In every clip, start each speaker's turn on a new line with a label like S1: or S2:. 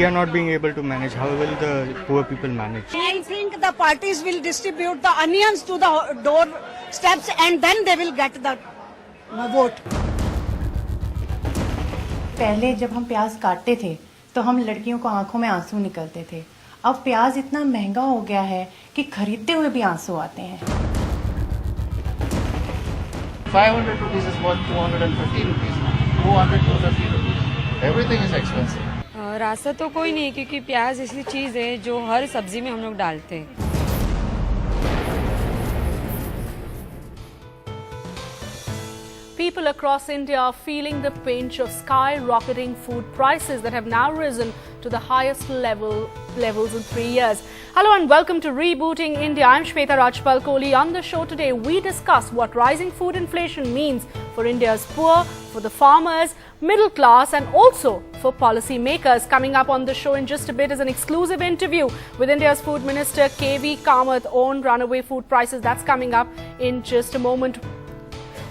S1: we are not being able to manage, how will the poor people manage?
S2: I think the parties will distribute the onions to the door steps and then they will get the vote.
S3: पहले जब हम प्याज काटते थे तो हम लड़कियों को आंखों में आंसू निकलते थे. अब प्याज इतना महंगा हो गया है कि खरीदते हुए भी आंसू आते हैं.
S4: 500 rupees is worth 250 rupees now. 200, 250 rupees. Everything is expensive.
S5: रास्ता तो कोई नहीं क्योंकि प्याज ऐसी चीज़ है जो हर सब्जी में हम लोग डालते हैं.
S6: People across India are feeling the pinch of skyrocketing food prices that have now risen to the highest levels in 3 years. Hello and welcome to Rebooting India. I'm Shweta Rajpal Kohli. On the show today, we discuss what rising food inflation means for India's poor, for the farmers, middle class and also for policymakers. Coming up on the show in just a bit is an exclusive interview with India's Food Minister KV Kamath on runaway food prices. That's coming up in just a moment.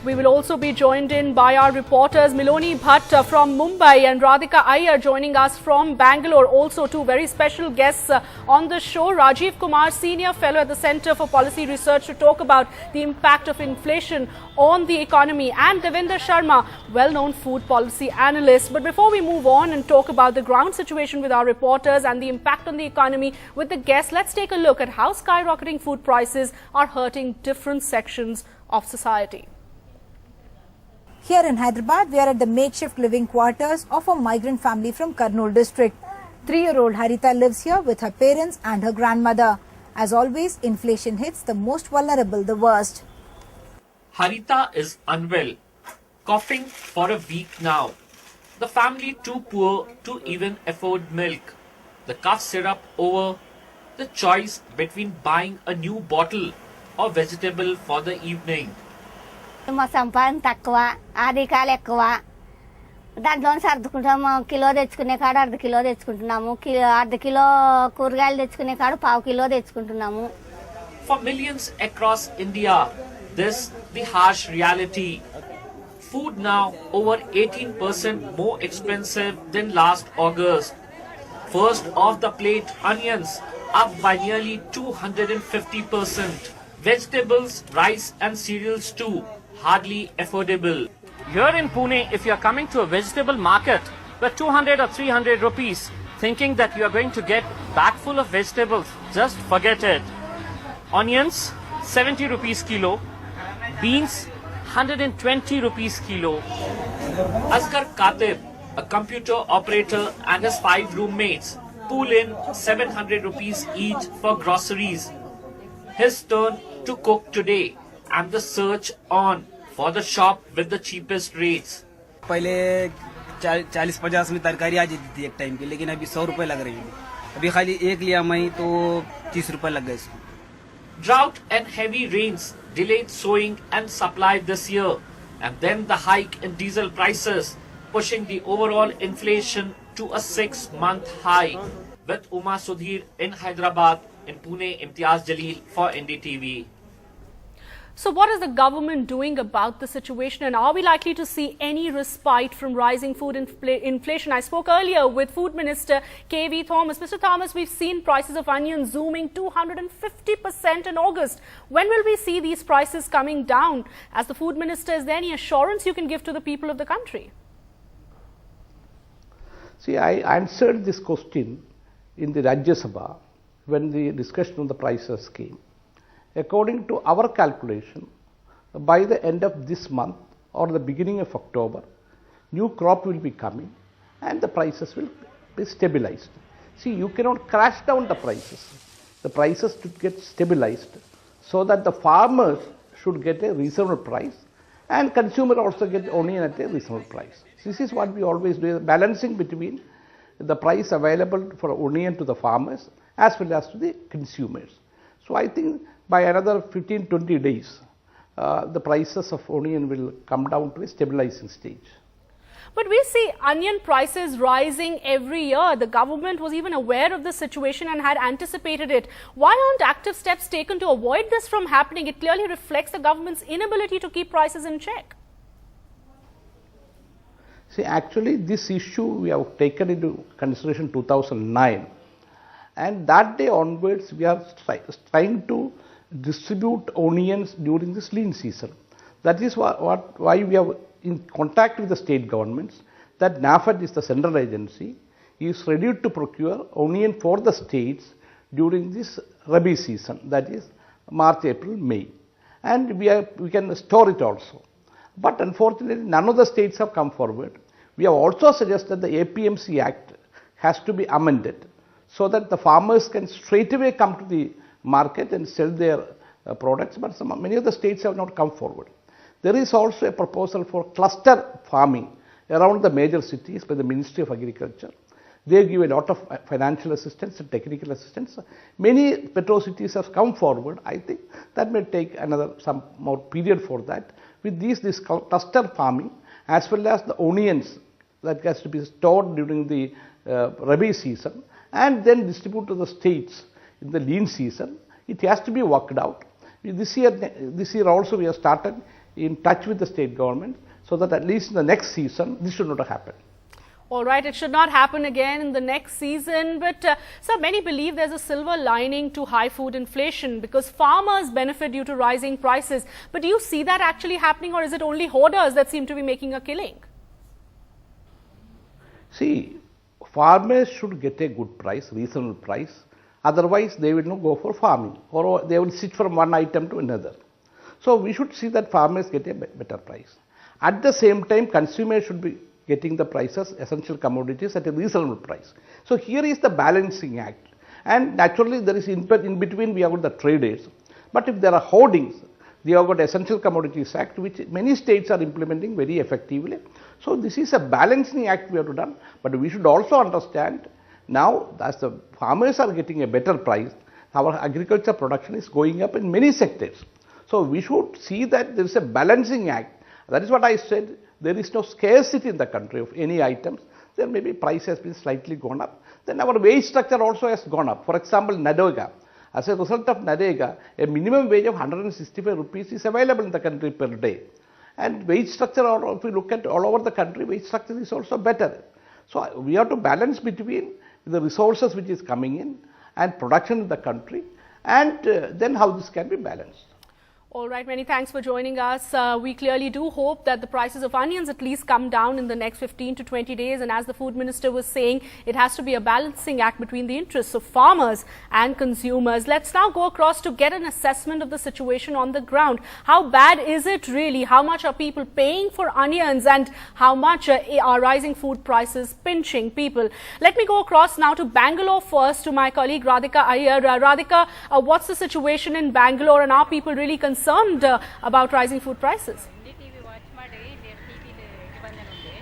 S6: We will also be joined in by our reporters Miloni Bhatt from Mumbai and Radhika Iyer joining us from Bangalore. Also two very special guests on the show. Rajiv Kumar, Senior Fellow at the Centre for Policy Research, to talk about the impact of inflation on the economy, and Devinder Sharma, well-known food policy analyst. But before we move on and talk about the ground situation with our reporters and the impact on the economy with the guests, let's take a look at how skyrocketing food prices are hurting different sections of society.
S7: Here in Hyderabad, we are at the makeshift living quarters of a migrant family from Kurnool district. 3-year-old Harita lives here with her parents and her grandmother. As always, inflation hits the most vulnerable the worst.
S8: Harita is unwell, coughing for a week now. The family too poor to even afford milk. The cough syrup over, the choice between buying a new bottle or vegetable for the evening.
S9: మా సంపాదన తక్కువ, ఆదికాలు ఎక్కువ. దాంట్లో సర్దుకుంటాము. Kilo తెచ్చుకునే కాడ అర్ధ kilo తెచ్చుకుంటున్నాము. అర్ధ kilo కూరగాయలు తెచ్చుకునే కాడ పావు kilo తెచ్చుకుంటున్నాము.
S8: For millions across India, this the harsh reality. Food now over 18% more expensive than last August. First off the plate, onions up by nearly 250%. Vegetables, rice and cereals too, hardly affordable. Here in Pune, if you are coming to a vegetable market with 200 or 300 rupees, thinking that you are going to get bag full of vegetables, just forget it. Onions, 70 rupees kilo. Beans, 120 rupees kilo. Asghar Katib, a computer operator and his 5 roommates, pool in 700 rupees each for groceries. His turn to cook today and the search on for the shop with the cheapest rates.
S10: पहले 40-50 में तरकारी आ जाती थी एक time की, लेकिन अभी 100 रुपए लग रही है. अभी खाली एक लिया मैं तो 30 रुपए लग गए इसको.
S8: Drought and heavy rains delayed sowing and supply this year, and then the hike in diesel prices pushing the overall inflation to a 6-month high. With Uma Sudhir in Hyderabad, in Pune, Imtiaz Jalil for NDTV.
S6: So what is the government doing about the situation, and are we likely to see any respite from rising food inflation? I spoke earlier with Food Minister KV Thomas. Mr. Thomas, we've seen prices of onions zooming 250% in August. When will we see these prices coming down? As the Food Minister, is there any assurance you can give to the people of the country?
S11: See, I answered this question in the Rajya Sabha when the discussion on the prices came. According to our calculation, by the end of this month or the beginning of October, new crop will be coming and the prices will be stabilized. See, you cannot crash down the prices. The prices should get stabilized so that the farmers should get a reasonable price and consumer also get onion at a reasonable price. This is what we always do, balancing between the price available for onion to the farmers as well as to the consumers. So I think by another 15-20 days, the prices of onion will come down to a stabilizing stage.
S6: But we see onion prices rising every year. The government was even aware of the situation and had anticipated it. Why aren't active steps taken to avoid this from happening? It clearly reflects the government's inability to keep prices in check.
S11: See, actually this issue we have taken into consideration 2009, and that day onwards we are trying to distribute onions during this lean season. That is why we are in contact with the state governments, that NAFED is the central agency, is ready to procure onion for the states during this Rabi season, that is March, April, May. And we can store it also. But unfortunately, none of the states have come forward. We have also suggested the APMC Act has to be amended so that the farmers can straight away come to the market and sell their products, but many of the states have not come forward. There is also a proposal for cluster farming around the major cities by the Ministry of Agriculture. They give a lot of financial assistance and technical assistance. Many petro cities have come forward. I think that may take some more period for that. With this cluster farming, as well as the onions that has to be stored during the Rabi season and then distributed to the states in the lean season, it has to be worked out. This year also we have started in touch with the state government so that at least in the next season this should not happen.
S6: All right, it should not happen again in the next season. But sir, many believe there's a silver lining to high food inflation because farmers benefit due to rising prices. But do you see that actually happening, or is it only hoarders that seem to be making a killing?
S11: See, farmers should get a good price, reasonable price. Otherwise, they will not go for farming, or they will switch from one item to another. So we should see that farmers get a better price. At the same time, consumers should be getting the prices, essential commodities at a reasonable price. So here is the balancing act. And naturally there is in between we have got the traders. But if there are hoardings, we have got Essential Commodities Act, which many states are implementing very effectively. So this is a balancing act we have to done. But we should also understand now as the farmers are getting a better price, our agriculture production is going up in many sectors. So we should see that there is a balancing act. That is what I said. There is no scarcity in the country of any items. There may be price has been slightly gone up. Then our wage structure also has gone up. For example, NADEGA. As a result of NADEGA, a minimum wage of 165 rupees is available in the country per day. And wage structure, if we look at all over the country, wage structure is also better. So we have to balance between the resources which is coming in and production in the country, and then how this can be balanced.
S6: All right, many thanks for joining us. We clearly do hope that the prices of onions at least come down in the next 15 to 20 days. And as the Food Minister was saying, it has to be a balancing act between the interests of farmers and consumers. Let's now go across to get an assessment of the situation on the ground. How bad is it really? How much are people paying for onions, and how much are rising food prices pinching people? Let me go across now to Bangalore first to my colleague Radhika Iyer. Radhika, what's the situation in Bangalore, and are people really concerned about rising food prices?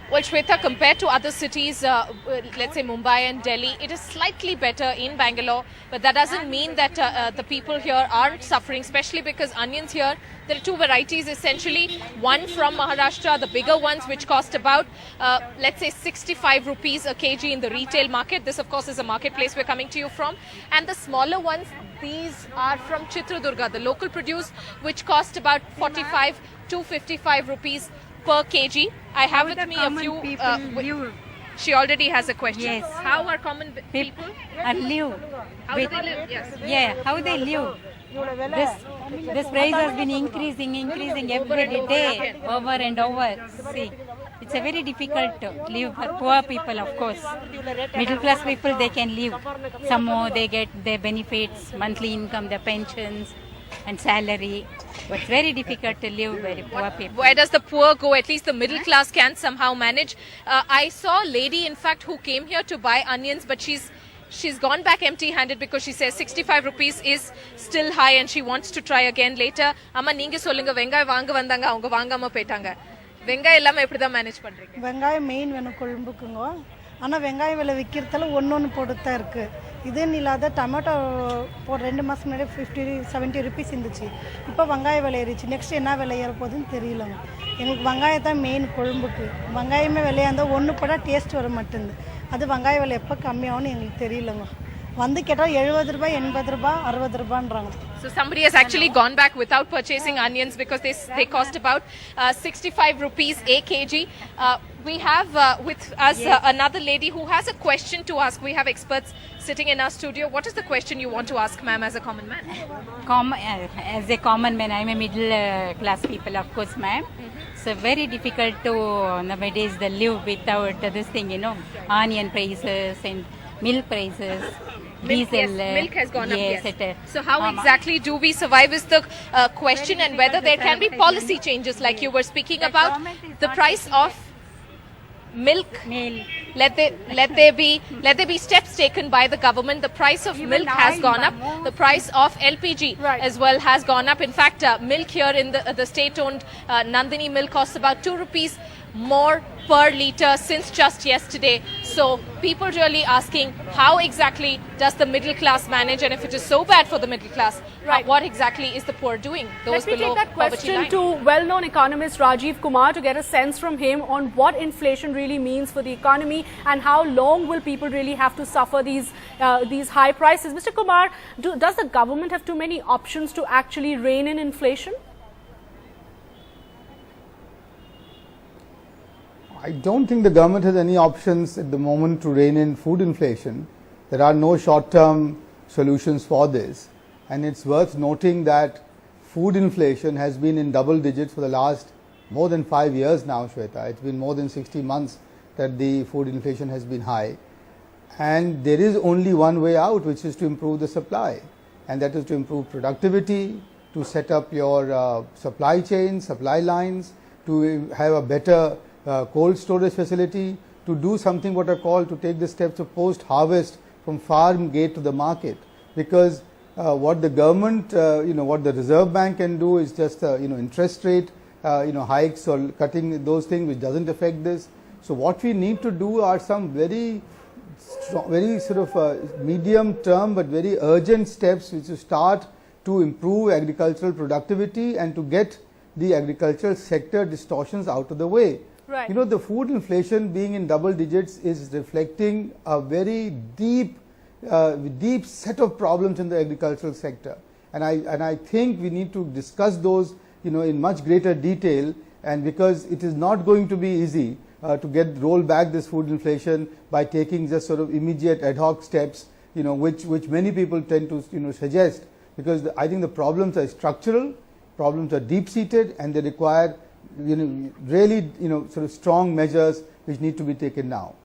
S12: Well, Shweta, compared to other cities, let's say Mumbai and Delhi, it is slightly better in Bangalore, but that doesn't mean that the people here aren't suffering, especially because onions here, there are two varieties essentially. One from Maharashtra, the bigger ones, which cost about, let's say 65 rupees a kg in the retail market. This, of course, is a marketplace we're coming to you from. And the smaller ones, these are from Chitradurga, the local produce, which cost about 45 to 55 rupees per kg. I have with me a few. She already has a question.
S13: Yes.
S12: How are common people?
S13: Live.
S12: How do they live? Yes.
S13: Yeah, how they live. This price has been increasing every day, over and over. See, it's a very difficult to live for poor people, of course. Middle class people, they can live. Some more, they get their benefits, monthly income, their pensions and salary. But it's very difficult to live very poor people.
S12: Where does the poor go? At least the middle class can somehow manage. I saw a lady, in fact, who came here to buy onions, but she's gone back empty-handed because she says 65 rupees is still high and she wants to try again later. Amma neenga solunga vengai vaanga vandanga avanga vaangama poitaanga. வெங்காயம் எல்லாம் எப்படி தான் manage பண்றீங்க?
S14: வெங்காயம் main வேணும் கொழும்புக்குங்க. ஆனா வெங்காயம் விலை விக்கிறதுல ஒன்னொன்னு போடுதா இருக்கு. இதே இல்லாத டொமேட்டோ ஒரு 2 மாசம் முன்னாடி 50-70 ரூபீஸ் இருந்துச்சு. இப்போ வெங்காய விலை ஏறிச்சு. நெக்ஸ்ட் என்ன விலை ஏற போகுதுன்னு தெரியலங்க. எனக்கு வெங்காயம் தான் மெயின் கொழும்புக்கு. வெங்காயமே விலையா இருந்தா ஒன்னு போடா டேஸ்ட் வர மாட்டேங்குது. அது வெங்காய விலை எப்போ கம்மியாகும்னு எங்களுக்கு தெரியலங்க. வந்து கேட்டால் 70 ரூபாய் 80 ரூபாய் 60 ரூபான்றாங்க.
S12: So somebody has actually gone back without purchasing onions because they cost about 65 rupees a kg. We have with us another lady who has a question to ask. We have experts sitting in our studio. What is the question you want to ask, ma'am, as a common man?
S13: As a common man, I'm a middle class people, of course, ma'am. So very difficult to nowadays live without this thing, onion prices and milk prices.
S12: Milk,
S13: Diesel,
S12: milk has gone up, yes.
S13: Yes.
S12: So how exactly do we survive is the question, and whether there can be policy changes like you were speaking about. The price of milk, let there be steps taken by the government. The price of milk has gone up. The price of LPG as well has gone up. In fact, milk here in the state-owned Nandini milk costs about 2 rupees more per litre since just yesterday. So people really asking, how exactly does the middle class manage? And if it is so bad for the middle class, what exactly is the poor doing? Those
S6: Let me
S12: below
S6: take that
S12: poverty
S6: question
S12: line.
S6: to well-known economist Rajiv Kumar to get a sense from him on what inflation really means for the economy and how long will people really have to suffer these high prices. Mr. Kumar, does the government have too many options to actually rein in inflation?
S15: I don't think the government has any options at the moment to rein in food inflation. There are no short-term solutions for this, and it's worth noting that food inflation has been in double digits for the last more than 5 years now, Shweta. It's been more than 60 months that the food inflation has been high, and there is only one way out, which is to improve the supply, and that is to improve productivity, to set up your supply chain, supply lines, to have a better cold storage facility, to do something what are called, to take the steps of post-harvest from farm gate to the market. Because what the government, what the Reserve Bank can do is just, interest rate, hikes or cutting those things, which doesn't affect this. So what we need to do are some very sort of medium term but very urgent steps which will start to improve agricultural productivity and to get the agricultural sector distortions out of the way.
S6: Right.
S15: The food inflation being in double digits is reflecting a very deep set of problems in the agricultural sector, and I think we need to discuss those in much greater detail, and because it is not going to be easy to roll back this food inflation by taking just sort of immediate ad hoc steps, which many people tend to suggest, because I think the problems are structural, problems are deep seated, and they require really sort of strong measures which need to be taken now.